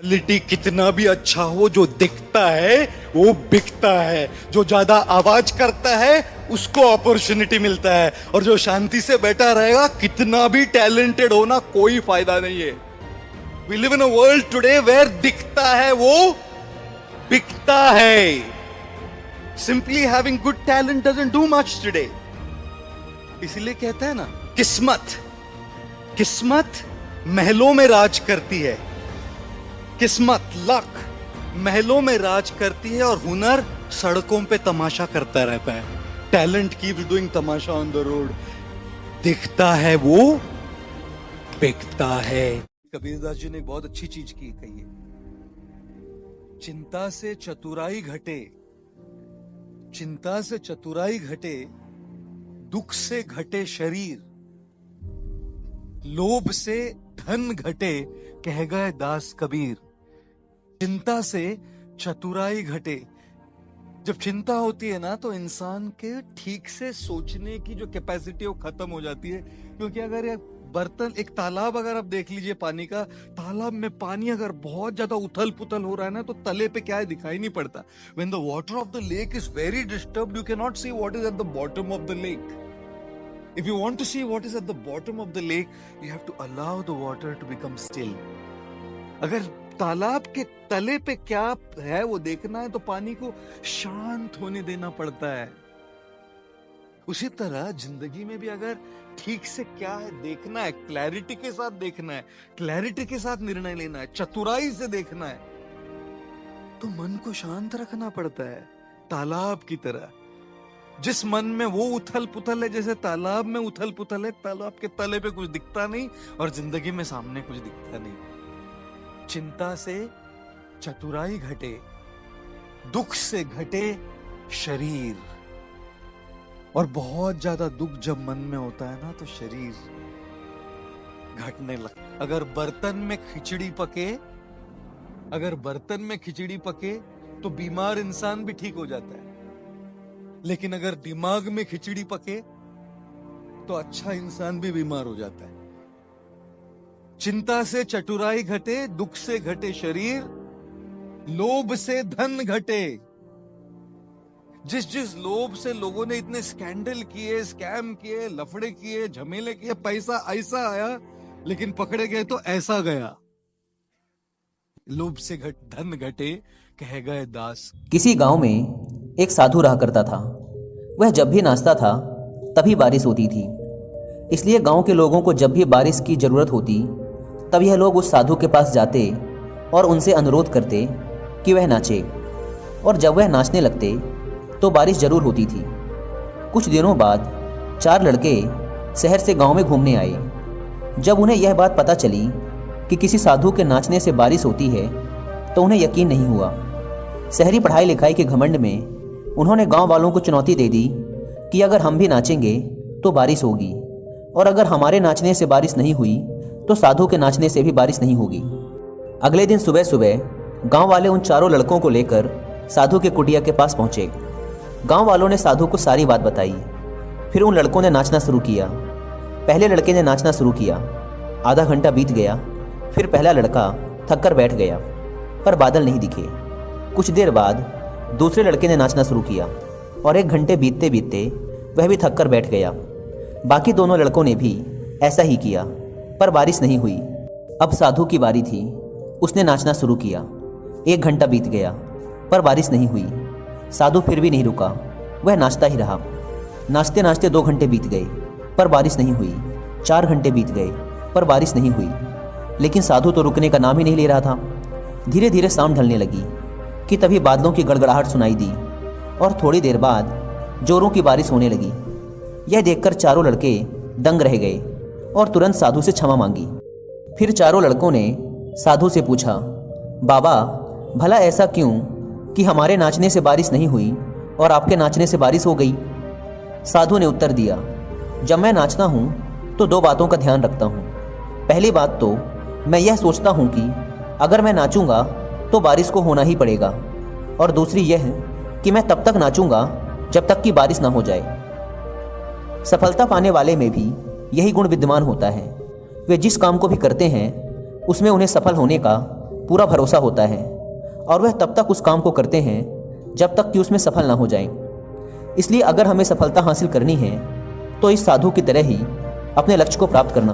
लिटी कितना भी अच्छा हो, जो दिखता है वो बिकता है। जो ज्यादा आवाज करता है उसको अपॉर्चुनिटी मिलता है, और जो शांति से बैठा रहेगा कितना भी टैलेंटेड हो ना, कोई फायदा नहीं है। We live in a world today where दिखता है वो बिकता है। Simply having good talent doesn't do much today. इसलिए कहता है ना, किस्मत किस्मत महलों में राज करती है। किस्मत, लक महलों में राज करती है, और हुनर सड़कों पे तमाशा करता रहता है। Talent keeps doing Tamasha on the road. दिखता है वो बिकता है। कबीरदास जी ने एक बहुत अच्छी चीज कही है, चिंता से चतुराई घटे, चिंता से चतुराई घटे, दुख से घटे शरीर, लोभ से धन घटे, कह गए दास कबीर। चिंता से चतुराई घटे। जब चिंता होती है ना, तो इंसान के ठीक से सोचने की जो कैपेसिटी वो खत्म हो जाती है। क्योंकि अगर ये बर्तन, एक तालाब अगर आप देख लीजिए पानी का, तालाब में पानी अगर बहुत ज्यादा उथल पुथल हो रहा है ना, तो तले पे क्या है दिखाई नहीं पड़ता। When the water of the lake is very disturbed, you can not see what is at the bottom of the lake. If you want to see what is at the bottom of the lake, you have to allow the water to become still. अगर तालाब के तले पे क्या है वो देखना है, तो पानी को शांत होने देना पड़ता है। उसी तरह जिंदगी में भी अगर ठीक से क्या है देखना है, क्लैरिटी के साथ देखना है, क्लैरिटी के साथ निर्णय लेना है, चतुराई से देखना है, तो मन को शांत रखना पड़ता है, तालाब की तरह। जिस मन में वो उथल पुथल है, जैसे तालाब में उथल पुथल है, तालाब के तले पे कुछ दिखता नहीं, और जिंदगी में सामने कुछ दिखता नहीं। चिंता से चतुराई घटे, दुख से घटे शरीर। और बहुत ज्यादा दुख जब मन में होता है ना, तो शरीर घटने लगता। अगर बर्तन में खिचड़ी पके, अगर बर्तन में खिचड़ी पके, तो बीमार इंसान भी ठीक हो जाता है। लेकिन अगर दिमाग में खिचड़ी पके, तो अच्छा इंसान भी बीमार हो जाता है। चिंता से चतुराई घटे, दुख से घटे शरीर, लोभ से धन घटे। जिस जिस लोभ से लोगों ने इतने स्कैंडल किए, स्कैम किए, लफड़े किए, झमेले किए, पैसा ऐसा आया, लेकिन पकड़े गए तो ऐसा गया। लोभ से धन घटे, कह गए दास। किसी गांव में एक साधु रहा करता था। वह जब भी नाचता था तभी बारिश होती थी। इसलिए गांव के लोगों को जब भी बारिश की ज़रूरत होती, तब यह लोग उस साधु के पास जाते और उनसे अनुरोध करते कि वह नाचे। और जब वह नाचने लगते तो बारिश जरूर होती थी। कुछ दिनों बाद 4 लड़के शहर से गांव में घूमने आए। जब उन्हें यह बात पता चली कि किसी साधु के नाचने से बारिश होती है, तो उन्हें यकीन नहीं हुआ। शहरी पढ़ाई लिखाई के घमंड में उन्होंने गांव वालों को चुनौती दे दी कि अगर हम भी नाचेंगे तो बारिश होगी, और अगर हमारे नाचने से बारिश नहीं हुई तो साधु के नाचने से भी बारिश नहीं होगी। अगले दिन सुबह सुबह गांव वाले उन चारों लड़कों को लेकर साधु के कुटिया के पास पहुंचे। गांव वालों ने साधु को सारी बात बताई। फिर उन लड़कों ने नाचना शुरू किया। पहले लड़के ने नाचना शुरू किया। आधा घंटा बीत गया। फिर पहला लड़का थक कर बैठ गया, पर बादल नहीं दिखे। कुछ देर बाद दूसरे लड़के ने नाचना शुरू किया, और 1 घंटे बीतते बीतते वह भी थक कर बैठ गया। बाकी दोनों लड़कों ने भी ऐसा ही किया, पर बारिश नहीं हुई। अब साधु की बारी थी। उसने नाचना शुरू किया। 1 घंटा बीत गया, पर बारिश नहीं हुई। साधु फिर भी नहीं रुका, वह नाचता ही रहा। नाचते नाचते 2 घंटे बीत गए, पर बारिश नहीं हुई। 4 घंटे बीत गए, पर बारिश नहीं हुई। लेकिन साधु तो रुकने का नाम ही नहीं ले रहा था। धीरे धीरे शाम ढलने लगी कि तभी बादलों की गड़गड़ाहट सुनाई दी, और थोड़ी देर बाद जोरों की बारिश होने लगी। यह देखकर चारों लड़के दंग रह गए और तुरंत साधु से क्षमा मांगी। फिर चारों लड़कों ने साधु से पूछा, बाबा भला ऐसा क्यों कि हमारे नाचने से बारिश नहीं हुई और आपके नाचने से बारिश हो गई? साधु ने उत्तर दिया, जब मैं नाचता हूँ तो 2 बातों का ध्यान रखता हूँ। पहली बात तो मैं यह सोचता हूँ कि अगर मैं नाचूंगा तो बारिश को होना ही पड़ेगा, और दूसरी यह कि मैं तब तक नाचूंगा जब तक कि बारिश ना हो जाए। सफलता पाने वाले में भी यही गुण विद्यमान होता है। वे जिस काम को भी करते हैं उसमें उन्हें सफल होने का पूरा भरोसा होता है और वह तब तक उस काम को करते हैं जब तक कि उसमें सफल ना हो जाएं। इसलिए अगर हमें सफलता हासिल करनी है तो इस साधु की तरह ही अपने लक्ष्य को प्राप्त करना